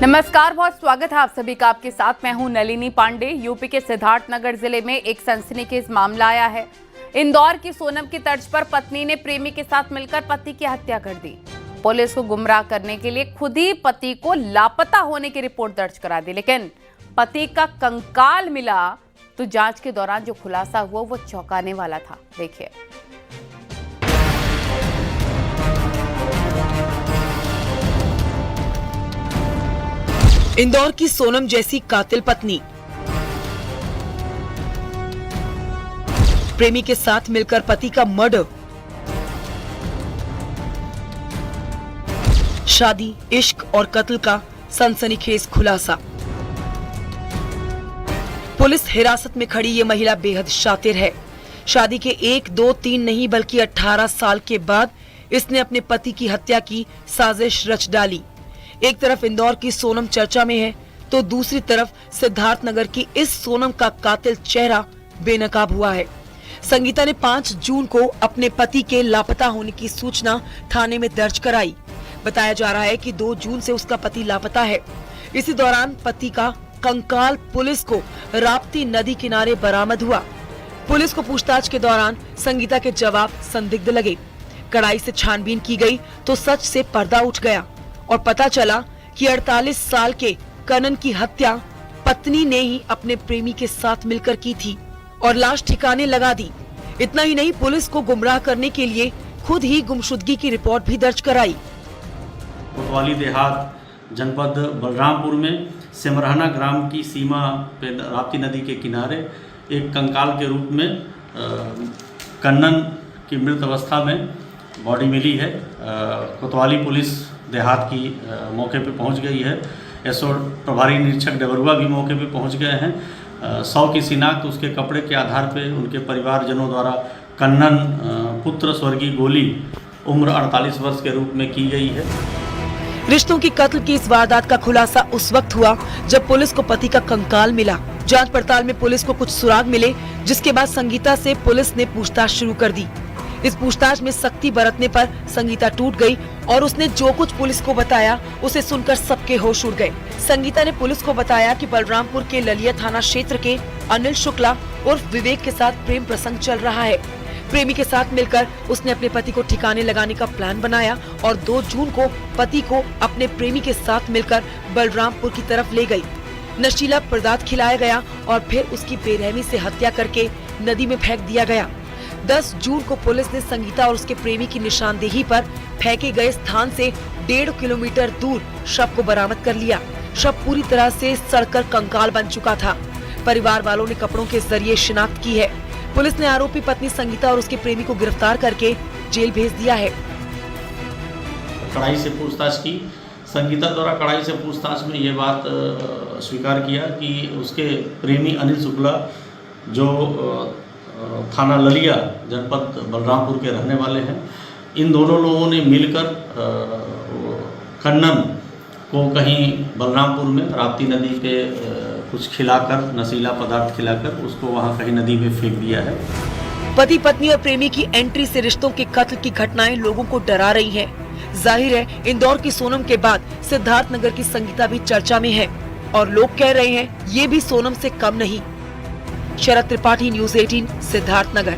नमस्कार, बहुत स्वागत है आप सभी का। आपके साथ मैं हूं नलिनी पांडे। यूपी के सिद्धार्थनगर जिले में एक सनसनीखेज मामला आया है। इंदौर की सोनम की तर्ज पर पत्नी ने प्रेमी के साथ मिलकर पति की हत्या कर दी। पुलिस को गुमराह करने के लिए खुद ही पति को लापता होने की रिपोर्ट दर्ज करा दी, लेकिन पति का कंकाल मिला तो जांच के दौरान जो खुलासा हुआ वो चौंकाने वाला था। देखिए। इंदौर की सोनम जैसी कातिल पत्नी, प्रेमी के साथ मिलकर पति का मर्डर। शादी, इश्क और कत्ल का सनसनीखेज खुलासा। पुलिस हिरासत में खड़ी ये महिला बेहद शातिर है। शादी के 1, 2, 3 नहीं बल्कि 18 साल के बाद इसने अपने पति की हत्या की साजिश रच डाली। एक तरफ इंदौर की सोनम चर्चा में है तो दूसरी तरफ सिद्धार्थनगर की इस सोनम का कातिल चेहरा बेनकाब हुआ है। संगीता ने 5 जून को अपने पति के लापता होने की सूचना थाने में दर्ज कराई। बताया जा रहा है कि 2 जून से उसका पति लापता है। इसी दौरान पति का कंकाल पुलिस को राप्ती नदी किनारे बरामद हुआ। पुलिस को पूछताछ के दौरान संगीता के जवाब संदिग्ध लगे। कड़ाई से छानबीन की गई तो सच से पर्दा उठ गया और पता चला कि 48 साल के कनन की हत्या पत्नी ने ही अपने प्रेमी के साथ मिलकर की थी और लाश ठिकाने लगा दी। इतना ही नहीं, पुलिस को गुमराह करने के लिए खुद ही गुमशुदगी की रिपोर्ट भी दर्ज कराई। कोतवाली देहात जनपद बलरामपुर में सिमरहना ग्राम की सीमा पे राप्ती नदी के किनारे एक कंकाल के रूप में कन्नन की मृत अवस्था में बॉडी मिली है। कोतवाली पुलिस देहात की मौके पे पहुंच गई है। एसओ प्रभारी निरीक्षक डबरुआ भी मौके पे पहुंच गए हैं। 100 की शिनाख्त उसके कपड़े के आधार पे उनके परिवारजनों द्वारा कन्नन पुत्र स्वर्गीय गोली उम्र 48 वर्ष के रूप में की गई है। रिश्तों की कत्ल की इस वारदात का खुलासा उस वक्त हुआ जब पुलिस को पति का कंकाल मिला। जांच पड़ताल में पुलिस को कुछ सुराग मिले, जिसके बाद संगीता से पुलिस ने पूछताछ शुरू कर दी। इस पूछताछ में सख्ती बरतने पर संगीता टूट गई और उसने जो कुछ पुलिस को बताया उसे सुनकर सबके होश उड़ गए। संगीता ने पुलिस को बताया कि बलरामपुर के ललिया थाना क्षेत्र के अनिल शुक्ला उर्फ विवेक के साथ प्रेम प्रसंग चल रहा है। प्रेमी के साथ मिलकर उसने अपने पति को ठिकाने लगाने का प्लान बनाया और 2 जून को पति को अपने प्रेमी के साथ मिलकर बलरामपुर की तरफ ले गई। नशीला पदार्थ खिलाया गया और फिर उसकी बेरहमी से हत्या करके नदी में फेंक दिया गया। 10 जून को पुलिस ने संगीता और उसके प्रेमी की निशानदेही पर फेंके गए स्थान से 1.5 किलोमीटर दूर शव को बरामद कर लिया। शव पूरी तरह से सड़कर कंकाल बन चुका था। परिवार वालों ने कपड़ों के जरिए शिनाख्त की है। पुलिस ने आरोपी पत्नी संगीता और उसके प्रेमी को गिरफ्तार करके जेल भेज दिया है। कड़ाई से पूछताछ की। संगीता द्वारा कड़ाई से पूछताछ में ये बात स्वीकार किया कि उसके प्रेमी अनिल शुक्ला जो थाना ललिया जनपद बलरामपुर के रहने वाले हैं, इन दोनों लोगों ने मिलकर कन्नन को कहीं बलरामपुर में राप्ती नदी पे कुछ खिलाकर, नशीला पदार्थ खिलाकर उसको वहां कहीं नदी में फेंक दिया है। पति पत्नी और प्रेमी की एंट्री से रिश्तों के कत्ल की घटनाएं लोगों को डरा रही हैं। जाहिर है इंदौर की सोनम के बाद सिद्धार्थनगर की संगीता भी चर्चा में है और लोग कह रहे हैं ये भी सोनम से कम नहीं। शरद त्रिपाठी, न्यूज़ 18, सिद्धार्थनगर।